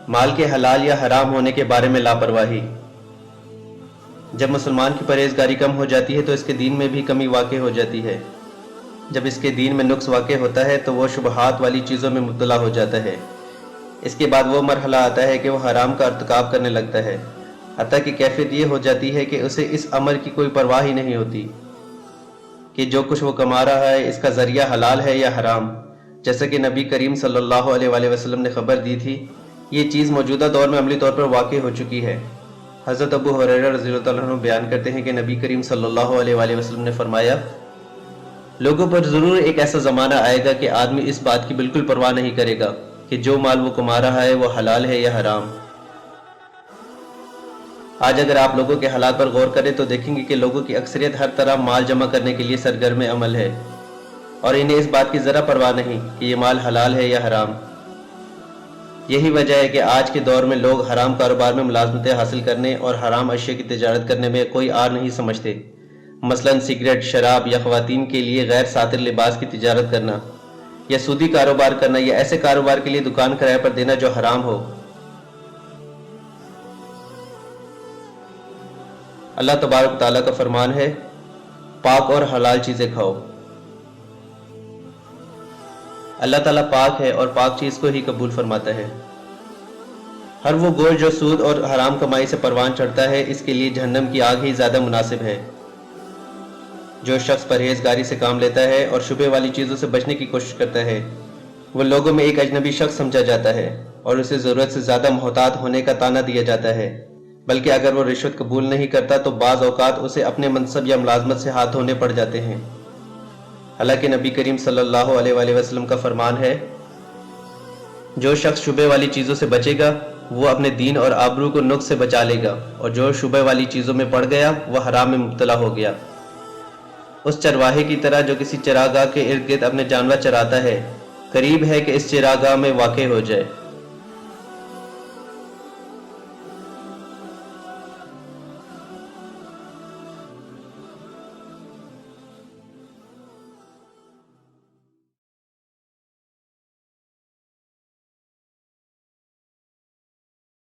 مال کے حلال یا حرام ہونے کے بارے میں لاپرواہی۔ جب مسلمان کی پرہیزگاری کم ہو جاتی ہے تو اس کے دین میں بھی کمی واقع ہو جاتی ہے۔ جب اس کے دین میں نقص واقع ہوتا ہے تو وہ شبہات والی چیزوں میں مبتلا ہو جاتا ہے۔ اس کے بعد وہ مرحلہ آتا ہے کہ وہ حرام کا ارتکاب کرنے لگتا ہے، حتیٰ کہ کیفیت یہ ہو جاتی ہے کہ اسے اس امر کی کوئی پرواہ ہی نہیں ہوتی کہ جو کچھ وہ کما رہا ہے اس کا ذریعہ حلال ہے یا حرام۔ جیسا کہ نبی کریم صلی اللہ علیہ وآلہ وسلم نے خبر دی تھی، یہ چیز موجودہ دور میں عملی طور پر واقع ہو چکی ہے۔ حضرت ابو ہریرہ رضی اللہ عنہ بیان کرتے ہیں کہ نبی کریم صلی اللہ علیہ وآلہ وسلم نے فرمایا، لوگوں پر ضرور ایک ایسا زمانہ آئے گا کہ آدمی اس بات کی بالکل پرواہ نہیں کرے گا کہ جو مال وہ کما رہا ہے وہ حلال ہے یا حرام۔ آج اگر آپ لوگوں کے حالات پر غور کریں تو دیکھیں گے کہ لوگوں کی اکثریت ہر طرح مال جمع کرنے کے لیے سرگرم عمل ہے، اور انہیں اس بات کی ذرا پرواہ نہیں کہ یہ مال حلال ہے یا حرام۔ یہی وجہ ہے کہ آج کے دور میں لوگ حرام کاروبار میں ملازمتیں حاصل کرنے اور حرام اشیاء کی تجارت کرنے میں کوئی آر نہیں سمجھتے۔ مثلاً سگریٹ، شراب یا خواتین کے لیے غیر ساتر لباس کی تجارت کرنا، یا سودی کاروبار کرنا، یا ایسے کاروبار کے لیے دکان کرائے پر دینا جو حرام ہو۔ اللہ تبارک تعالیٰ کا فرمان ہے، پاک اور حلال چیزیں کھاؤ۔ اللہ تعالیٰ پاک ہے اور پاک چیز کو ہی قبول فرماتا ہے۔ ہر وہ گوشت جو سود اور حرام کمائی سے پروان چڑھتا ہے اس کے لیے جہنم کی آگ ہی زیادہ مناسب ہے۔ جو شخص پرہیزگاری سے کام لیتا ہے اور شبہ والی چیزوں سے بچنے کی کوشش کرتا ہے، وہ لوگوں میں ایک اجنبی شخص سمجھا جاتا ہے اور اسے ضرورت سے زیادہ محتاط ہونے کا طعنہ دیا جاتا ہے، بلکہ اگر وہ رشوت قبول نہیں کرتا تو بعض اوقات اسے اپنے منصب یا ملازمت سے ہاتھ دھونے پڑ جاتے ہیں۔ حالانکہ نبی کریم صلی اللہ علیہ وآلہ وسلم کا فرمان ہے، جو شخص شبہ والی چیزوں سے بچے گا وہ اپنے دین اور آبرو کو نقص سے بچا لے گا، اور جو شبہ والی چیزوں میں پڑ گیا وہ حرام میں مبتلا ہو گیا۔ اس چرواہے کی طرح جو کسی چراگاہ کے ارد گرد اپنے جانور چراتا ہے، قریب ہے کہ اس چراگاہ میں واقع ہو جائے۔